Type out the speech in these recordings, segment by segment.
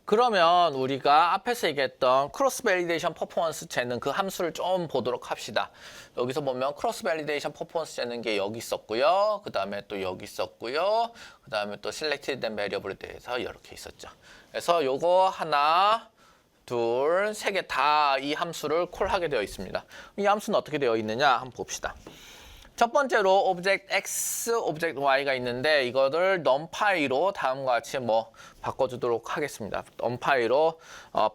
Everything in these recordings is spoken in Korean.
그러면 우리가 앞에서 얘기했던 크로스 밸리데이션 퍼포먼스 재는 그 함수를 좀 보도록 합시다. 여기서 보면 크로스 밸리데이션 퍼포먼스 재는 게 여기 있었고요. 그 다음에 또 여기 있었고요. 그 다음에 또 셀렉티드 된 베리어블에 대해서 이렇게 있었죠. 그래서 요거 하나, 둘, 세 개 다 이 함수를 콜하게 되어 있습니다. 이 함수는 어떻게 되어 있느냐 한번 봅시다. 첫 번째로 오브젝트 X, 오브젝트 Y가 있는데 이거를 numPy로 다음과 같이 뭐 바꿔주도록 하겠습니다. numPy로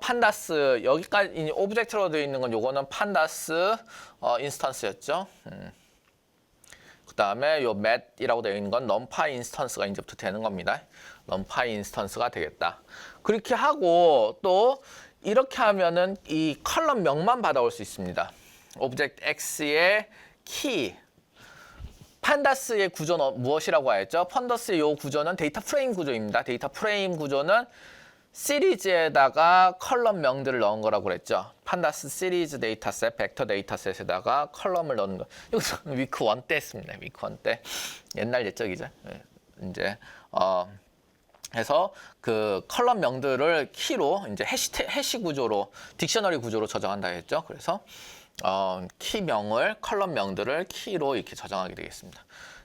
판다스 여기까지 오브젝트로 되어 있는 건 요거는 판다스 인스턴스였죠. 그 다음에 요 mat이라고 되어 있는 건 numpy 인스턴스가 이제부터 되는 겁니다. numpy 인스턴스가 되겠다. 그렇게 하고 또 이렇게 하면은 이 컬럼 명만 받아올 수 있습니다. 오브젝트 X의 키 판다스의 구조는 무엇이라고 하였죠? 판다스의 이 구조는 데이터 프레임 구조입니다. 데이터 프레임 구조는 시리즈에다가 컬럼 명들을 넣은 거라고 그랬죠. 판다스 시리즈 데이터셋, 벡터 데이터셋에다가 컬럼을 넣는 거. 이거 위크 1 때 했습니다. 위크 1 때. 옛날 옛적이죠. 이제 해서 그 컬럼 명들을 키로 이제 해시 구조로 딕셔너리 구조로 저장한다 했죠. 그래서 키명을 컬럼 명들을 키로 이렇게 저장하게 되겠습니다.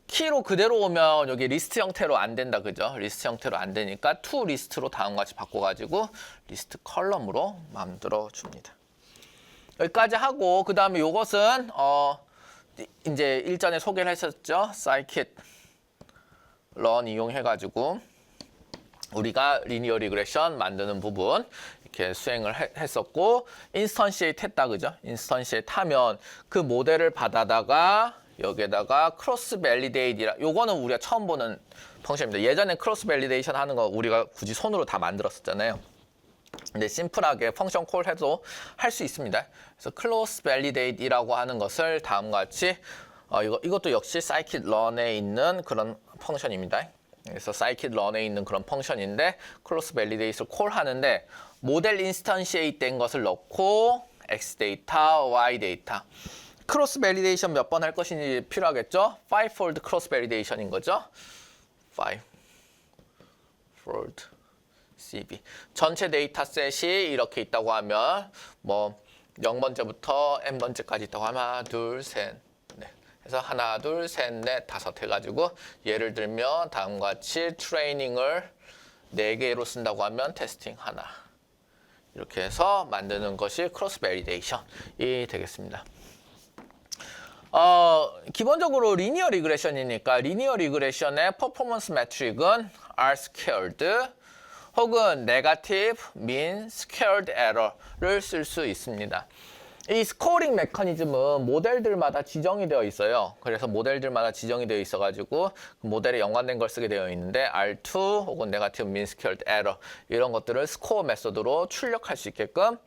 키로 그대로 오면 여기 리스트 형태로 안 된다, 그죠? 리스트 형태로 안 되니까 to 리스트로 다음과 같이 바꿔가지고 리스트 컬럼으로 만들어 줍니다. 여기까지 하고 그 다음에 이것은 이제 일전에 소개를 했었죠. scikit-learn 이용해가지고 우리가 리니어 리그레션 만드는 부분 이렇게 수행을 했었고 인스턴시에이트 했다, 그죠? 인스턴시에이트 하면 그 모델을 받아다가 여기에다가 크로스 밸리데이트라 요거는 우리가 처음 보는 펑션입니다. 예전에 크로스 밸리데이션 하는 거 우리가 굳이 손으로 다 만들었었잖아요. 근데 심플하게 펑션 콜 해도 할 수 있습니다. 그래서 크로스 밸리데이트라고 하는 것을 다음과 같이 이것도 역시 scikit-learn에 있는 그런 펑션입니다. 그래서 scikit-learn에 있는 그런 펑션인데 크로스 밸리데이트를 콜 하는데 모델 인스턴시에이트 된 것을 넣고 X 데이터, Y 데이터 크로스 밸리데이션 몇 번 할 것인지 필요하겠죠? 5fold 크로스 밸리데이션인 거죠? 5fold CB 전체 데이터셋이 이렇게 있다고 하면 뭐 0번째부터 n번째까지 있다고 하면 하나, 둘, 셋, 넷 그래서 하나, 둘, 셋, 넷, 다섯 해가지고 예를 들면 다음과 같이 트레이닝을 4개로 쓴다고 하면 테스팅 하나 이렇게 해서 만드는 것이 크로스 밸리데이션이 되겠습니다. 기본적으로 리니어 리그레션이니까 리니어 리그레션의 퍼포먼스 매트릭은 R squared 혹은 네거티브 민 스퀘어드 에러를 쓸 수 있습니다. 이 스코어링 메커니즘은 모델들마다 지정이 되어 있어요. 그래서 모델들마다 지정이 되어 있어가지고 그 모델에 연관된 걸 쓰게 되어 있는데 R2 혹은 네거티브 민 스퀘어드 에러 이런 것들을 스코어 메소드로 출력할 수 있게끔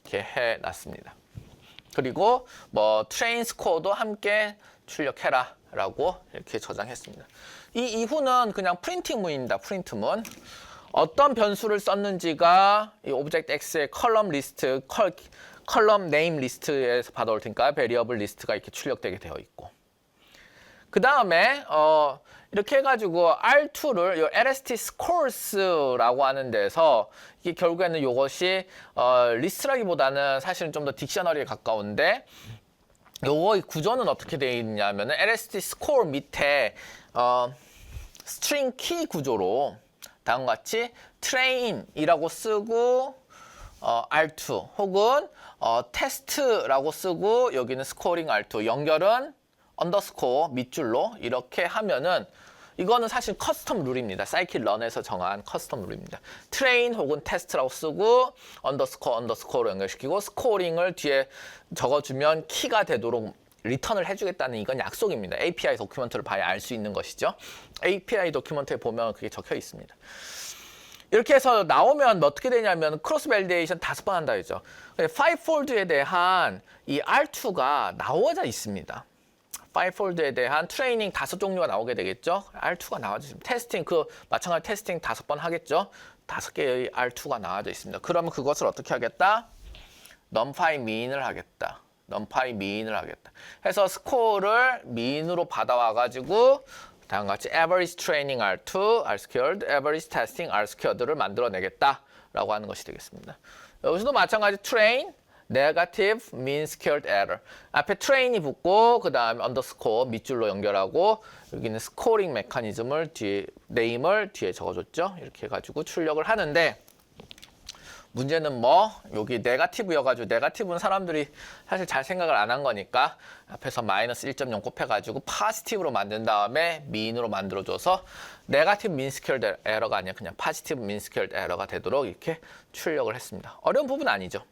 이렇게 해놨습니다. 그리고 뭐 트레인 스코어도 함께 출력해라 라고 이렇게 저장했습니다. 이 이후는 그냥 프린팅문입니다. 프린트문. 어떤 변수를 썼는지가 이 오브젝트 X의 컬럼 리스트, 컬럼 네임 리스트에서 받아올 테니까 베리어블 리스트가 이렇게 출력되게 되어 있고 그 다음에 이렇게 해가지고 R2를 요 LST scores라고 하는 데서 이게 결국에는 이것이 리스트라기보다는 사실은 좀 더 딕셔너리에 가까운데 요거 구조는 어떻게 되어 있냐면은 LST score 밑에 스트링 키 구조로 다음과 같이 train이라고 쓰고 R2 혹은 test라고 쓰고 여기는 scoring R2 연결은 언더스코어 밑줄로 이렇게 하면은 이거는 사실 커스텀 룰입니다. scikit-learn에서 정한 커스텀 룰입니다. train 혹은 test라고 쓰고 언더스코어로 연결시키고 스코어링을 뒤에 적어주면 키가 되도록 리턴을 해주겠다는 이건 약속입니다. API 도큐먼트를 봐야 알 수 있는 것이죠. API 도큐먼트에 보면 그게 적혀 있습니다. 이렇게 해서 나오면 어떻게 되냐면 크로스 밸리데이션 5번 한다 했죠. 5fold에 대한 이 R2가 나와져 있습니다. 5fold에 대한 트레이닝 5종류가 나오게 되겠죠. R2가 나와져 있습니다. 테스팅 마찬가지 테스팅 5번 하겠죠. 5개의 R2가 나와져 있습니다. 그러면 그것을 어떻게 하겠다? numpy mean을 하겠다. numpy mean을 하겠다. 해서 스코어를 mean으로 받아와 가지고 다음과 같이 average training R2, R squared, average testing R squared를 만들어내겠다 라고 하는 것이 되겠습니다. 여기서도 마찬가지 train, negative, mean squared error. 앞에 train이 붙고 그 다음에 underscore 밑줄로 연결하고 여기는 scoring 메커니즘을 뒤에 name을 뒤에 적어줬죠. 이렇게 해가지고 출력을 하는데 문제는 뭐 여기 네거티브여가지고 네거티브는 사람들이 사실 잘 생각을 안 한 거니까 앞에서 마이너스 1.0 곱해가지고 파지티브로 만든 다음에 민으로 만들어줘서 네거티브 민 스퀘어드 에러가 아니라 그냥 파지티브 민 스퀘어드 에러가 되도록 이렇게 출력을 했습니다. 어려운 부분 아니죠.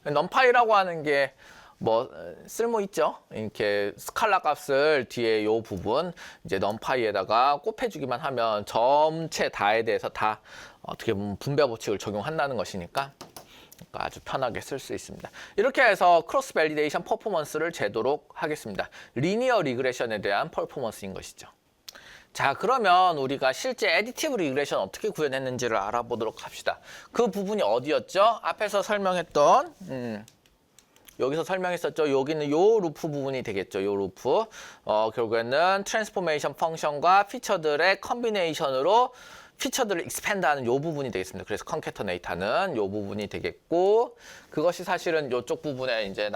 넘파이라고 하는 게 뭐 쓸모 있죠. 이렇게 스칼라 값을 뒤에 요 부분 이제 넘파이에다가 곱해주기만 하면 전체 다에 대해서 다 어떻게 보면 분배 법칙을 적용한다는 것이니까 아주 편하게 쓸 수 있습니다. 이렇게 해서 크로스 밸리데이션 퍼포먼스를 재도록 하겠습니다. 리니어 리그레션에 대한 퍼포먼스인 것이죠. 자, 그러면 우리가 실제 애디티브 리그레션 어떻게 구현했는지를 알아보도록 합시다. 그 부분이 어디였죠? 앞에서 설명했던 여기서 설명했었죠. 여기는 요 루프 부분이 되겠죠. 요 루프. 결국에는 트랜스포메이션 펑션과 피처들의 컨비네이션으로 피처들을 익스펜드하는 요 부분이 되겠습니다. 그래서 컨캐터네이트하는 요 부분이 되겠고 그것이 사실은 요쪽 부분에 이제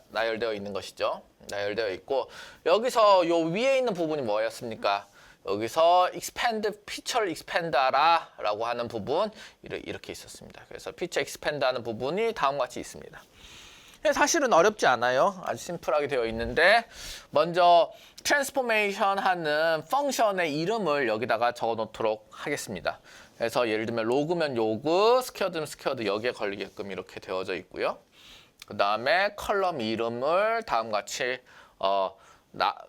나열되어 있는 것이죠. 나열되어 있고 여기서 요 위에 있는 부분이 뭐였습니까? 여기서 expand, 피처를 expand 하라 라고 하는 부분 이렇게 있었습니다. 그래서 피처 expand 하는 부분이 다음과 같이 있습니다. 사실은 어렵지 않아요. 아주 심플하게 되어 있는데 먼저 트랜스포메이션 하는 펑션의 이름을 여기다가 적어 놓도록 하겠습니다. 그래서 예를 들면 로그면 요그, 스퀘어드면 스퀘어드 여기에 걸리게끔 이렇게 되어져 있고요. 그 다음에 컬럼 이름을 다음과 같이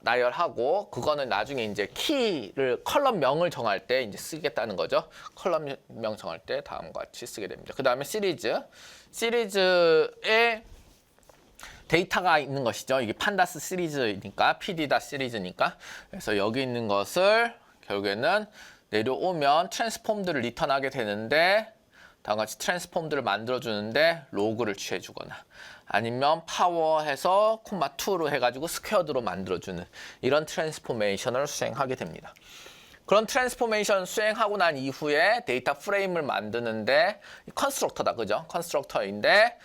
나열하고 그거는 나중에 이제 키를 컬럼명을 정할 때 이제 쓰겠다는 거죠. 컬럼명 정할 때 다음과 같이 쓰게 됩니다. 그 다음에 시리즈에 데이터가 있는 것이죠. 이게 판다스 시리즈니까 PD다 시리즈니까 그래서 여기 있는 것을 결국에는 내려오면 트랜스폼들을 리턴하게 되는데 다음과 같이 트랜스폼들을 만들어주는데 로그를 취해주거나 아니면 파워해서 콤마 2로 해가지고 스퀘어드로 만들어주는 이런 트랜스포메이션을 수행하게 됩니다. 그런 트랜스포메이션 수행하고 난 이후에 데이터 프레임을 만드는데 컨스트럭터다, 그죠? 컨스트럭터인데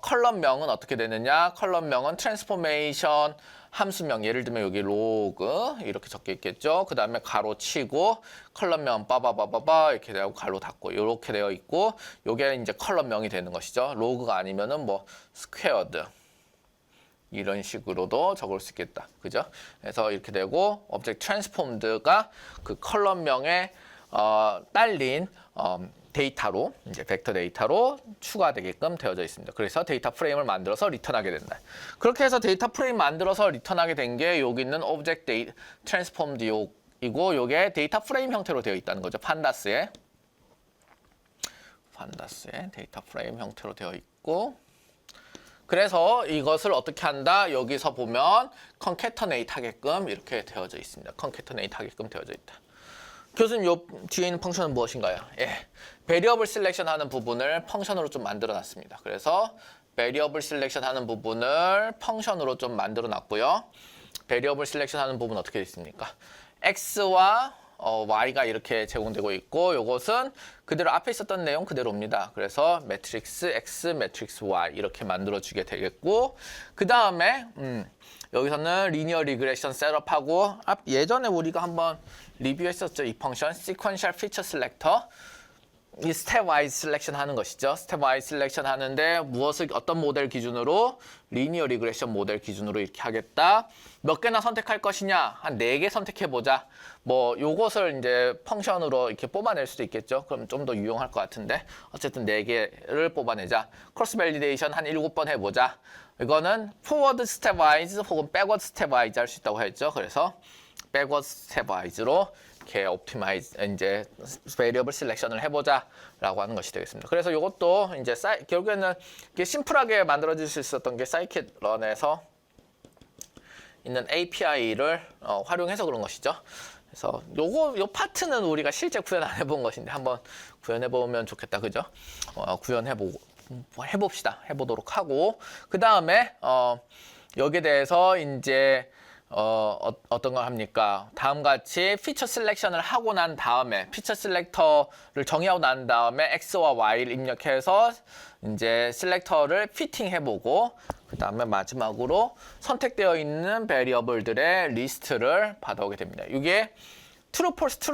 컬럼명은 어떻게 되느냐? 컬럼명은 트랜스포메이션 함수명, 예를 들면 여기 로그 이렇게 적혀 있겠죠? 그 다음에 가로 치고 컬럼명 빠바바바바 이렇게 되고 가로 닫고 이렇게 되어 있고 요게 이제 컬럼명이 되는 것이죠. 로그가 아니면은 뭐 스퀘어드 이런 식으로도 적을 수 있겠다. 그죠? 그래서 이렇게 되고 object transformed가 그 컬럼명에 딸린 데이터로 이제 벡터 데이터로 추가되게끔 되어져 있습니다. 그래서 데이터 프레임을 만들어서 리턴하게 된다. 그렇게 해서 데이터 프레임 만들어서 리턴하게 된 게 여기 있는 object transformed 이고 요게 데이터 프레임 형태로 되어 있다는 거죠. 판다스의 데이터 프레임 형태로 되어 있고 그래서 이것을 어떻게 한다? 여기서 보면 컨캐터네이트 하게끔 이렇게 되어져 있습니다. 컨캐터네이트 하게끔 되어져 있다. 교수님, 요 뒤에 있는 펑션은 무엇인가요? 예, 베리어블 셀렉션 하는 부분을 펑션으로 좀 만들어 놨습니다. 그래서 베리어블 셀렉션 하는 부분을 펑션으로 좀 만들어 놨고요. 베리어블 셀렉션 하는 부분 어떻게 있습니까? X와 Y가 이렇게 제공되고 있고 요것은 그대로 앞에 있었던 내용 그대로입니다. 그래서 매트릭스 X, 매트릭스 Y 이렇게 만들어주게 되겠고 그 다음에 여기서는 리니어 리그레션 셋업하고 예전에 우리가 한번 리뷰했었죠. 이 펑션 시퀀셜 피처 셀렉터 이 스텝 와이즈 셀렉션 하는 것이죠. 스텝 와이즈 셀렉션 하는데 무엇을 어떤 모델 기준으로 리니어 리그레션 모델 기준으로 이렇게 하겠다. 몇 개나 선택할 것이냐? 한 4개 선택해 보자. 뭐 요것을 이제 펑션으로 이렇게 뽑아낼 수도 있겠죠. 그럼 좀 더 유용할 것 같은데 어쨌든 4개를 뽑아내자. 크로스 밸리데이션 한 7번 해 보자. 이거는 포워드 스텝 와이즈 혹은 백워드 스텝 와이즈 할 수 있다고 했죠. 그래서 백워드 스텝 와이즈로 이렇게 옵티마이즈 이제 베리어블 셀렉션을 해보자라고 하는 것이 되겠습니다. 그래서 이것도 이제 결국에는 이게 심플하게 만들어질 수 있었던 게 사이킷런에서 있는 API를 활용해서 그런 것이죠. 그래서 요 파트는 우리가 실제 구현 안 해본 것인데 한번 구현해보면 좋겠다, 그죠? 해봅시다. 해보도록 하고 그 다음에 여기에 대해서 이제 어떤 걸 합니까? 다음과 같이 피처 셀렉션을 하고 난 다음에 피처 셀렉터를 정의하고 난 다음에 X와 Y를 입력해서 이제 셀렉터를 피팅해보고 그 다음에 마지막으로 선택되어 있는 베리어블들의 리스트를 받아오게 됩니다. 이게 true,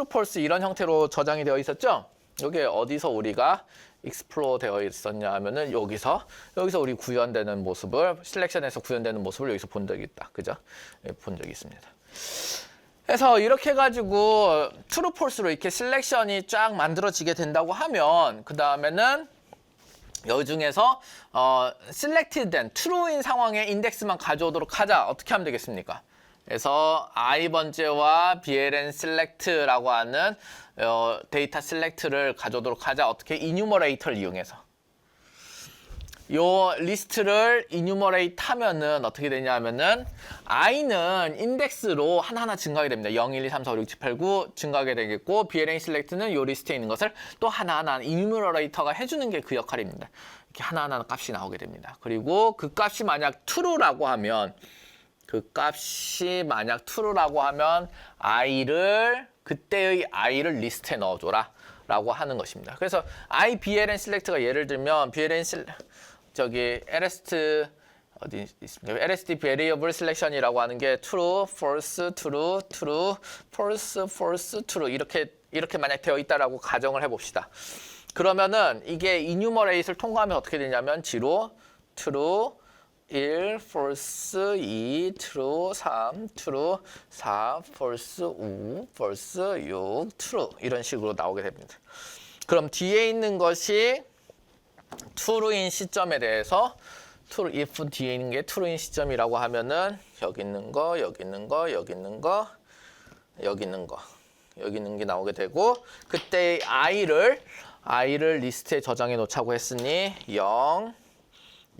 false 이런 형태로 저장이 되어 있었죠? 이게 어디서 우리가 익스플로어 되어 있었냐 하면은 여기서 우리 구현되는 모습을 셀렉션에서 구현되는 모습을 여기서 본 적이 있다. 그죠? 본 적이 있습니다. 그래서 이렇게 해가지고 true, false로 이렇게 셀렉션이 쫙 만들어지게 된다고 하면 그 다음에는 여기 중에서 selected 된 true인 상황의 인덱스만 가져오도록 하자. 어떻게 하면 되겠습니까? 그래서 i번째와 bln select라고 하는 데이터 셀렉트를 가져오도록 하자. 어떻게? 이뉴머레이터를 이용해서. 요 리스트를 이뉴머레이트 하면은 어떻게 되냐 하면은 i는 인덱스로 하나하나 증가하게 됩니다. 0, 1, 2, 3, 4, 5, 6, 7, 8, 9 증가하게 되겠고 bln select는 요 리스트에 있는 것을 또 하나하나 이뉴머레이터가 해주는 게 그 역할입니다. 이렇게 하나하나 값이 나오게 됩니다. 그리고 그 값이 만약 true라고 하면 true라고 하면 그때의 i를 리스트에 넣어줘라 라고 하는 것입니다. 그래서 bln select가 예를 들면 LST variable selection이라고 하는 게 true, false, true, false, false, true 이렇게 만약 되어 있다라고 가정을 해봅시다. 그러면은 이게 enumerate를 통과하면 어떻게 되냐면 0, true, 1, false, 2, true, 3, true, 4, false, 5, false, 6, true 이런 식으로 나오게 됩니다. 그럼 뒤에 있는 것이 true인 시점에 대해서 if 뒤에 있는 게 true인 시점이라고 하면은 여기 있는 거, 여기 있는 거, 여기 있는 거, 여기 있는 거, 여기 있는 게 나오게 되고 그때 i를 리스트에 저장해 놓자고 했으니 0,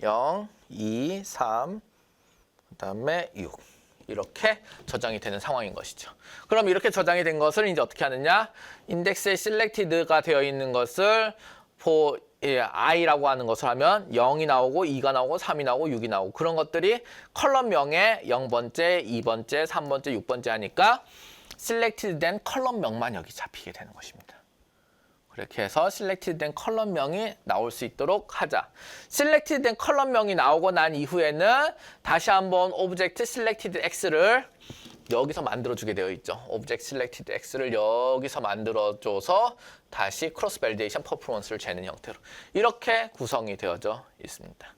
0, 2, 3, 그 다음에 6 이렇게 저장이 되는 상황인 것이죠. 그럼 이렇게 저장이 된 것을 이제 어떻게 하느냐? 인덱스에 selected가 되어 있는 것을 i라고 하는 것을 하면 0이 나오고 2가 나오고 3이 나오고 6이 나오고 그런 것들이 컬럼명에 0번째, 2번째, 3번째, 6번째 하니까 selected 된 컬럼명만 여기 잡히게 되는 것입니다. 그렇게 해서 selected 된 컬럼명이 나올 수 있도록 하자. selected 된 컬럼명이 나오고 난 이후에는 다시 한번 object selected x를 여기서 만들어주게 되어 있죠. object selected x를 여기서 만들어줘서 다시 cross validation performance를 재는 형태로 이렇게 구성이 되어져 있습니다.